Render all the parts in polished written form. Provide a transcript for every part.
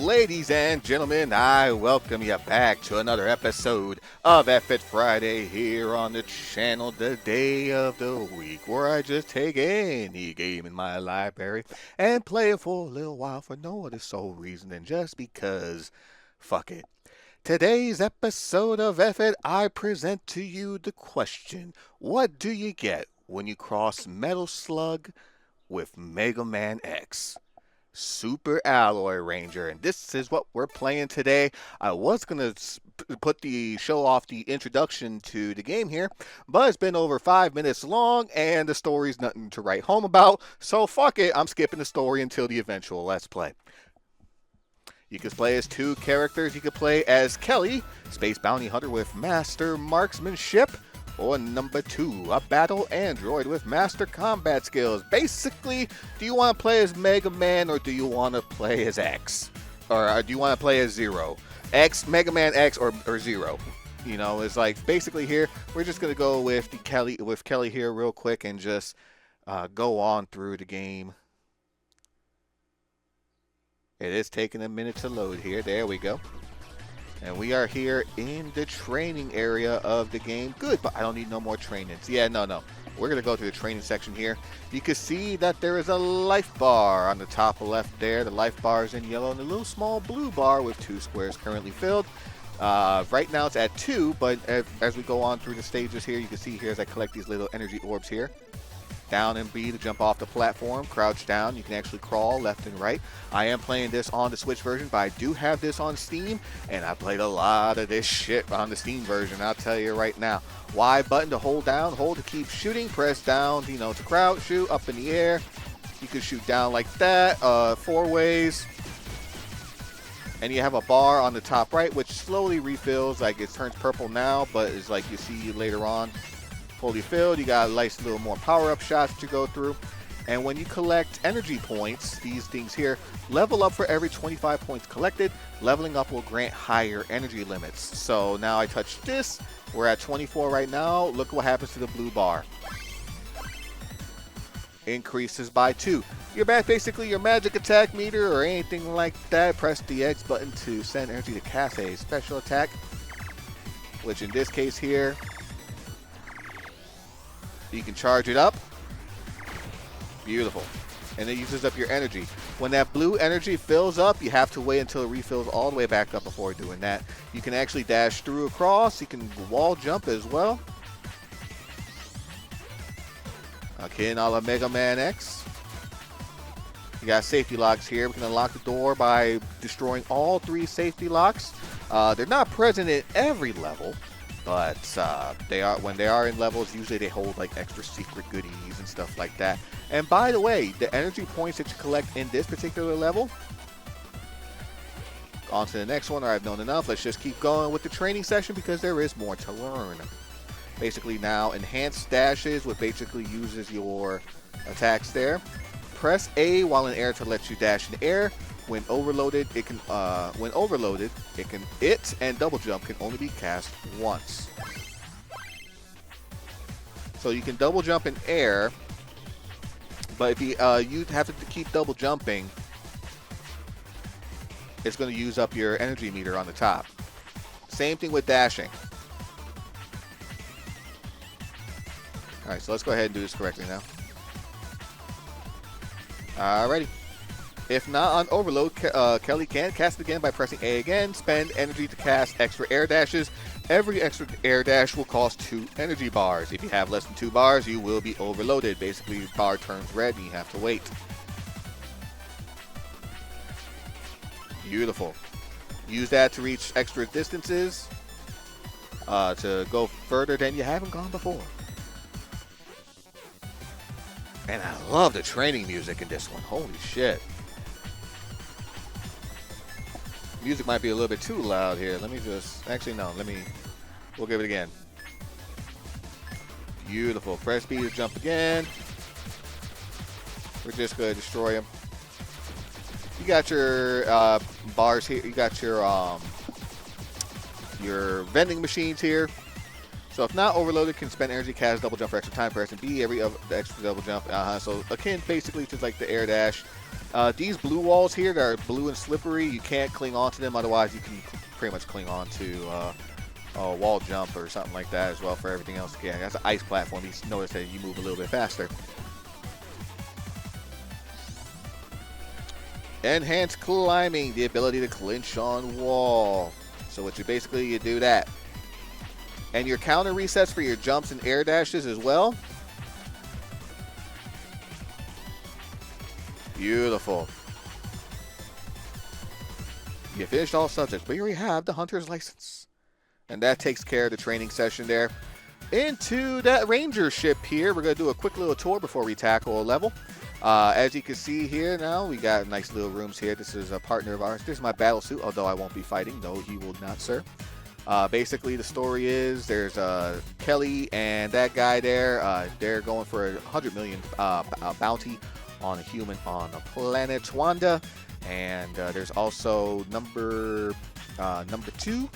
Ladies and gentlemen, I welcome you back to another episode of F It Friday here on the channel, the day of the week, where I just take any game in my library and play it for a little while for no other sole reason than just because. Fuck it. Today's episode of F It, I present to you the question, what do you get when you cross Metal Slug with Mega Man X? Super Alloy Ranger, and this is what we're playing today. I was gonna put the show off the introduction to the game here, but it's been over 5 minutes long, and the story's nothing to write home about. So fuck it, I'm skipping the story until the eventual Let's Play. You can play as two characters. You can play as Kelly, Space Bounty Hunter with Master Marksmanship, or number 2, a battle android with master combat skills. Basically, do you want to play as Mega Man or do you want to play as X? Or do you want to play as Zero? X, Mega Man X, or Zero? You know, it's like basically here, we're just going to go with Kelly here real quick and just go on through the game. It is taking a minute to load here. There we go. And we are here in the training area of the game. Good, but I don't need no more trainings. Yeah, no. We're going to go to the training section here. You can see that there is a life bar on the top left there. The life bar is in yellow and a little small blue bar with 2 squares currently filled. Right now it's at 2, but as we go on through the stages here, you can see here as I collect these little energy orbs here. Down and B to jump off the platform, crouch down. You can actually crawl left and right. I am playing this on the Switch version, but I do have this on Steam, and I played a lot of this shit on the Steam version, I'll tell you right now. Y button to hold down, hold to keep shooting, press down, to crouch, shoot up in the air. You can shoot down like that, 4 ways. And you have a bar on the top right, which slowly refills, like it turns purple now, but it's like you see later on. Fully filled, you got a nice little more power-up shots to go through. And when you collect energy points, these things here, level up for every 25 points collected. Leveling up will grant higher energy limits. So now I touch this, we're at 24 right now. Look what happens to the blue bar. Increases by 2. Basically your magic attack meter or anything like that. Press the X button to send energy to cast a special attack, which in this case here, you can charge it up. Beautiful. And it uses up your energy. When that blue energy fills up, you have to wait until it refills all the way back up before doing that. You can actually dash through across. You can wall jump as well. Akin a la Mega Man X. You got safety locks here. We can unlock the door by destroying all 3 safety locks. They're not present in every level, but when they are in levels, usually they hold like extra secret goodies and stuff like that. And by the way, the energy points that you collect in this particular level, on to the next one, or I've known enough. Let's just keep going with the training session because there is more to learn. Basically now, enhanced dashes, which basically uses your attacks there. Press A while in air to let you dash in air. When overloaded, it and double jump can only be cast once. So you can double jump in air, but if you have to keep double jumping, it's going to use up your energy meter on the top. Same thing with dashing. All right, so let's go ahead and do this correctly now. Alrighty. If not on overload, Kelly can cast it again by pressing A again. Spend energy to cast extra air dashes. Every extra air dash will cost 2 energy bars. If you have less than 2 bars, you will be overloaded. Basically, the bar turns red and you have to wait. Beautiful. Use that to reach extra distances, to go further than you haven't gone before. And I love the training music in this one. Holy shit. Music might be a little bit too loud here. Let me just, actually no, we'll give it again. Beautiful. Press B to jump again. We're just going to destroy him. You got your bars here. You got your vending machines here. So if not overloaded, can spend energy, cast double jump for extra time, pressing B every the extra double jump. So akin basically to like the air dash. These blue walls here that are blue and slippery, you can't cling onto them. Otherwise, you can pretty much cling on to a wall jump or something like that as well for everything else. Yeah, that's an ice platform. You notice that you move a little bit faster. Enhanced climbing, the ability to clinch on wall. So what you basically, you do that. And your counter resets for your jumps and air dashes as well. Beautiful. You finished all subjects, but you already have the hunter's license. And that takes care of the training session there. Into that ranger ship here, we're going to do a quick little tour before we tackle a level. As you can see here now, we got nice little rooms here. This is a partner of ours. This is my battle suit, although I won't be fighting. No, he will not, sir. Basically, the story is there's Kelly and that guy there. They're going for a 100 million bounty on a human on a planet Wanda. And there's also number 2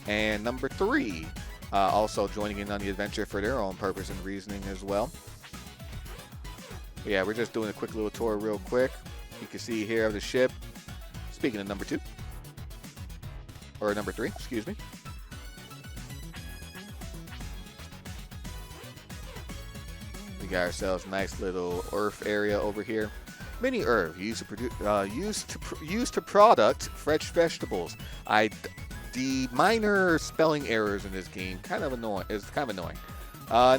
and number 3 also joining in on the adventure for their own purpose and reasoning as well. Yeah, we're just doing a quick little tour real quick. You can see here of the ship. Speaking of number 2. Or number 3, excuse me. We got ourselves a nice little Earth area over here. Mini Earth used to product fresh vegetables. The minor spelling errors in this game kind of annoying.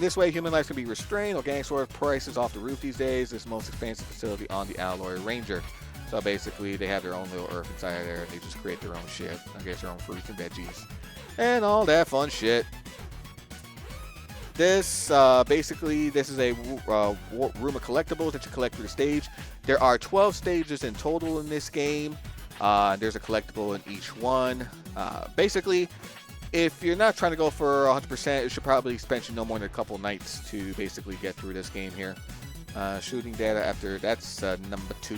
This way, human life can be restrained. Organic source prices off the roof these days. It's the most expansive facility on the Alloy Ranger. So basically, they have their own little Earth inside there, and they just create their own shit. I guess their own fruits and veggies, and all that fun shit. This basically, this is a room of collectibles that you collect through the stage. There are 12 stages in total in this game. There's a collectible in each one. Basically, if you're not trying to go for 100%, it should probably spend you no more than a couple nights to basically get through this game here. Shooting data after, that's number 2.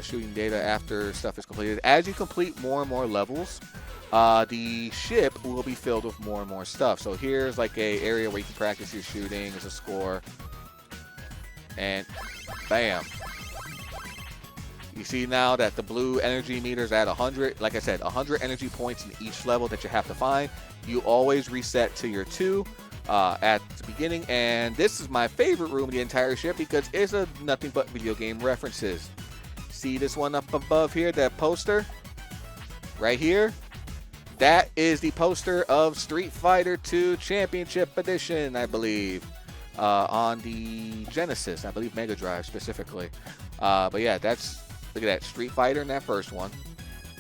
Shooting data after stuff is completed. As you complete more and more levels, the ship will be filled with more and more stuff. So here's like a area where you can practice your shooting as a score. And bam. You see now that the blue energy meter is at 100. Like I said, 100 energy points in each level that you have to find. You always reset to your 2 at the beginning. And this is my favorite room in the entire ship because it's nothing but video game references. See this one up above here, that poster? Right here? That is the poster of Street Fighter 2 Championship Edition, I believe. On the Genesis, I believe Mega Drive specifically. But yeah, look at that, Street Fighter in that first one.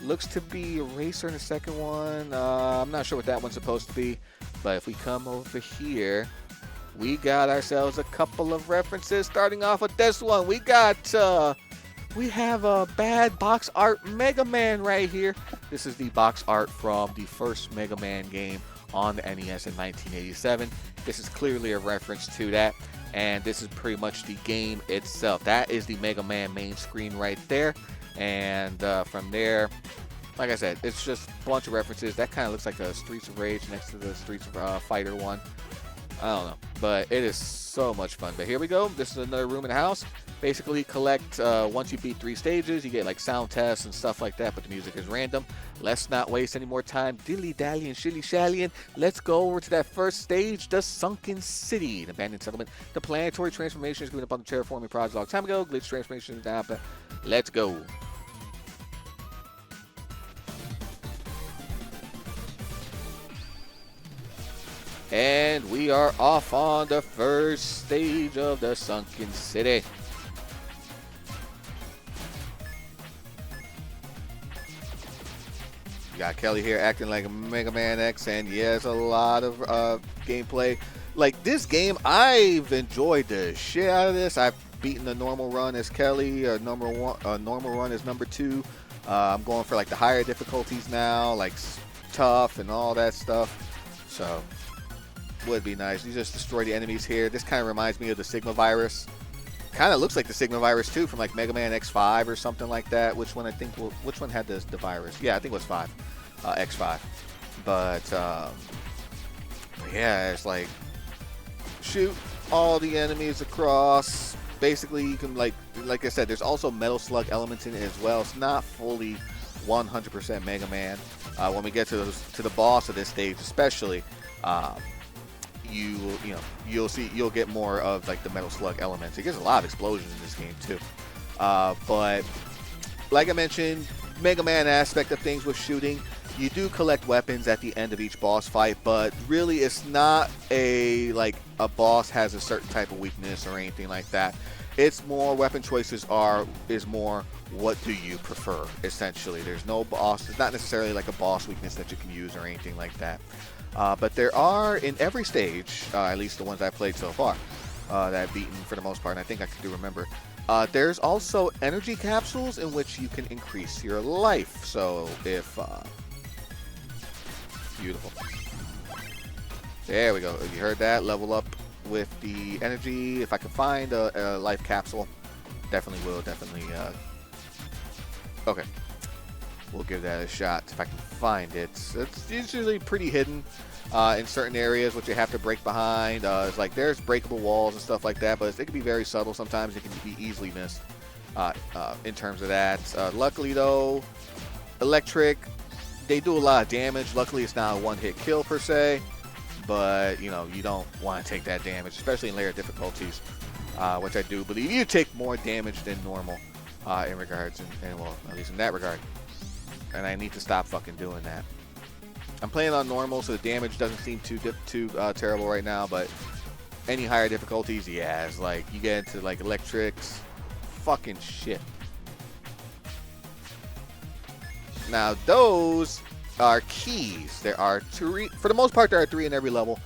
Looks to be a racer in the second one. I'm not sure what that one's supposed to be. But if we come over here, we got ourselves a couple of references. Starting off with this one, we have a bad box art Mega Man right here. This is the box art from the first Mega Man game on the NES in 1987. This is clearly a reference to that. And this is pretty much the game itself. That is the Mega Man main screen right there. And from there, like I said, it's just a bunch of references. That kind of looks like a Streets of Rage next to the Streets of Fighter one. I don't know, but it is so much fun. But here we go. This is another room in the house. Basically collect, once you beat 3 stages, you get like sound tests and stuff like that, but the music is random. Let's not waste any more time dilly-dally and shilly-shallying. Let's go over to that first stage, the Sunken City, an abandoned settlement. The planetary transformation is given up on the terraforming project a long time ago. Glitch transformation is down, but let's go. And we are off on the first stage of the Sunken City. You got Kelly here acting like a Mega Man X, and yes, a lot of gameplay. Like this game, I've enjoyed the shit out of this. I've beaten the normal run as Kelly, normal run as number 2. I'm going for like the higher difficulties now, like tough and all that stuff. So would be nice. You just destroy the enemies here. This kind of reminds me of the Sigma virus. Kind of looks like the Sigma virus too, from like Mega Man X5 or something like that. Which one which one had the virus? Yeah, I think it was 5, X5. But yeah, it's like shoot all the enemies across, basically you can like I said, there's also Metal Slug elements in it as well. It's not fully 100% Mega Man. When we get to the boss of this stage, especially, you'll get more of like the Metal Slug elements. It gets a lot of explosions in this game too. But like I mentioned, Mega Man aspect of things with shooting. You do collect weapons at the end of each boss fight, but really it's not a boss has a certain type of weakness or anything like that. It's more weapon choices is more what do you prefer, essentially. There's no boss. It's not necessarily like a boss weakness that you can use or anything like that. But there are in every stage, at least the ones I've played so far, that I've beaten for the most part, and I think I do remember. There's also energy capsules in which you can increase your life. So if beautiful. There we go. You heard that? Level up with the energy. If I can find a life capsule, definitely will. Definitely. Okay. We'll give that a shot if I can find it. It's usually pretty hidden in certain areas, which you have to break behind. It's like there's breakable walls and stuff like that, but it can be very subtle sometimes. It can be easily missed in terms of that. Luckily, though, electric, they do a lot of damage. Luckily, it's not a one-hit kill per se, but you don't want to take that damage, especially in layer difficulties, which I do believe you take more damage than normal in regards, and well, at least in that regard. And I need to stop fucking doing that. I'm playing on normal, so the damage doesn't seem too terrible right now, but any higher difficulties, yeah, it's like you get into like electrics, fucking shit. Now those are keys. There are three, for the most part there are 3 in every level.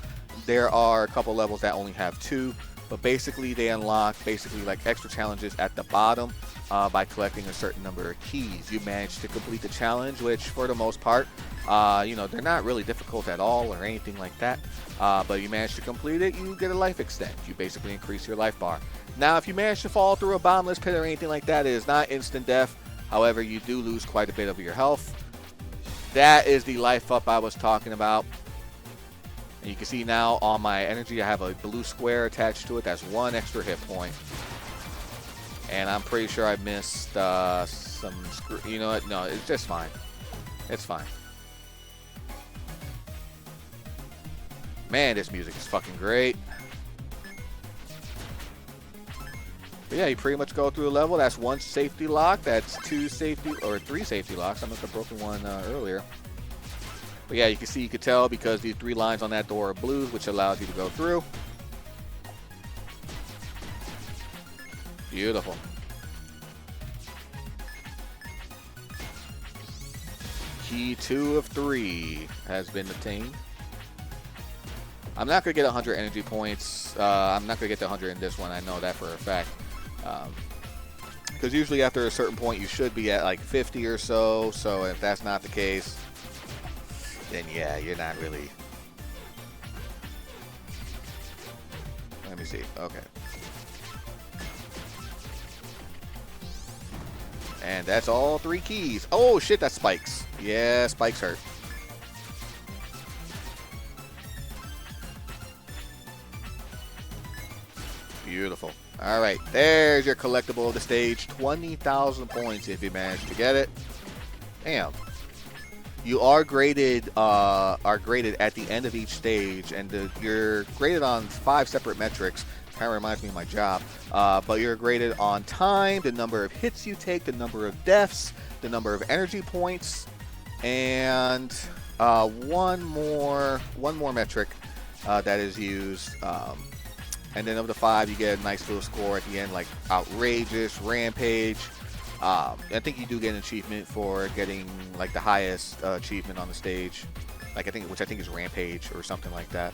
There are a couple levels that only have 2, but basically they unlock like extra challenges at the bottom by collecting a certain number of keys. You manage to complete the challenge, which for the most part, they're not really difficult at all or anything like that. But you manage to complete it, you get a life extend. You basically increase your life bar. Now, if you manage to fall through a bottomless pit or anything like that, it is not instant death. However, you do lose quite a bit of your health. That is the life up I was talking about. And you can see now on my energy, I have a blue square attached to it. That's 1 extra hit point. And I'm pretty sure I missed some screw. You know what? No, it's just fine. It's fine. Man, this music is fucking great. But yeah, you pretty much go through a level. That's 1 safety lock. That's 2 safety or 3 safety locks. I must have broken one earlier. But yeah, you can tell because these 3 lines on that door are blue, which allows you to go through. Beautiful. Key 2 of 3 has been obtained. I'm not going to get 100 energy points. I'm not going to get to 100 in this one. I know that for a fact. Because usually after a certain point, you should be at like 50 or so. So if that's not the case, then yeah, you're not really. Let me see. Okay. And that's all 3 keys. Oh shit, that's spikes. Yeah, spikes hurt. Beautiful. All right, there's your collectible of the stage. 20,000 points if you manage to get it. Damn. You are graded at the end of each stage, and you're graded on 5 separate metrics. Kind of reminds me of my job. But you're graded on time, the number of hits you take, the number of deaths, the number of energy points, and one more metric that is used. And then of the 5, you get a nice little score at the end, like outrageous, rampage. I think you do get an achievement for getting like the highest achievement on the stage, which I think is rampage or something like that.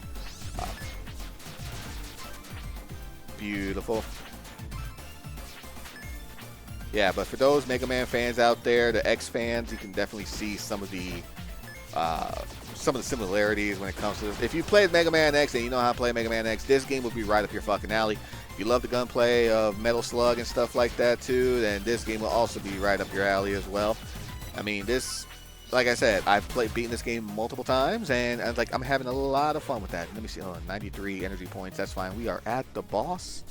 Beautiful. Yeah, but for those Mega Man fans out there, the X fans, you can definitely see some of the similarities when it comes to this. If you played Mega Man X and you know how to play Mega Man X, this game will be right up your fucking alley. If you love the gunplay of Metal Slug and stuff like that too, then this game will also be right up your alley as well. I mean, this, like I said, I've beaten this game multiple times, and I'm having a lot of fun with that. Let me see. Oh, 93 energy points. That's fine. We are at the boss.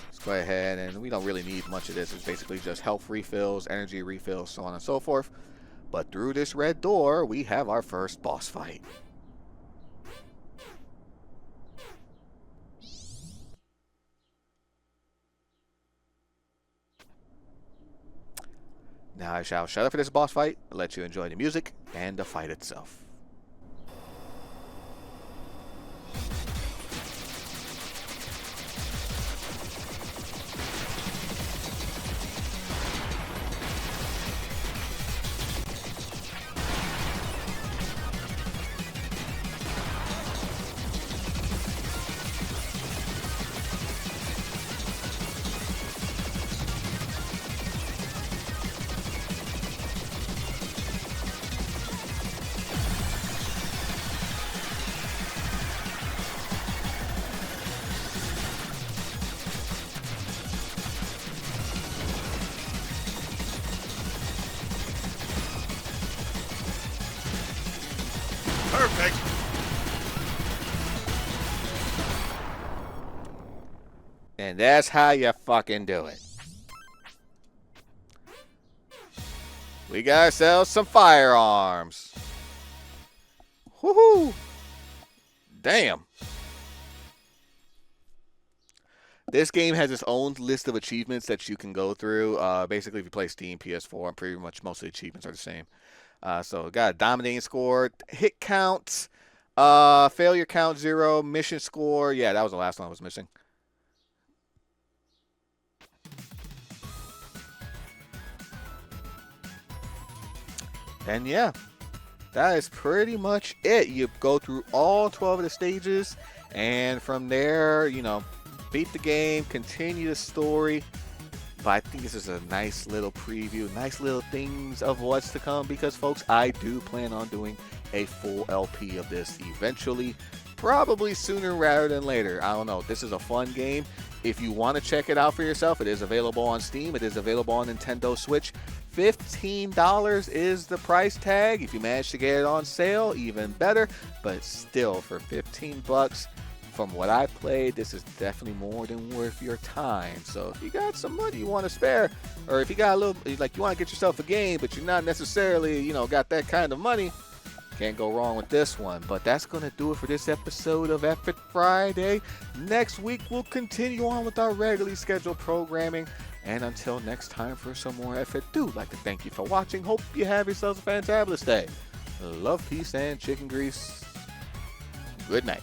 Let's go ahead, and we don't really need much of this. It's basically just health refills, energy refills, so on and so forth. But through this red door, we have our first boss fight. Now I shall shut up for this boss fight, let you enjoy the music and the fight itself. Perfect. And that's how you fucking do it. We got ourselves some firearms. Woohoo! Damn. This game has its own list of achievements that you can go through. Basically, if you play Steam, PS4, pretty much most of the achievements are the same. So got a dominating score, hit count, failure count 0, mission score. Yeah, that was the last one I was missing. And yeah, that is pretty much it. You go through all 12 of the stages, and from there, you know, beat the game, continue the story. But I think this is a nice little preview, nice little things of what's to come, because folks, I do plan on doing a full LP of this eventually, probably sooner rather than later. I don't know. This is a fun game. If you want to check it out for yourself, it is available on Steam. It is available on Nintendo Switch. $15 is the price tag. If you manage to get it on sale, even better. But still, for 15 bucks, from what I've played, this is definitely more than worth your time. So if you got some money you want to spare, or if you got a little, like you want to get yourself a game, but you're not necessarily, you know, got that kind of money, can't go wrong with this one. But that's going to do it for this episode of F It Friday. Next week, we'll continue on with our regularly scheduled programming. And until next time for some more F It, do like to thank you for watching. Hope you have yourselves a fantabulous day. Love, peace, and chicken grease. Good night.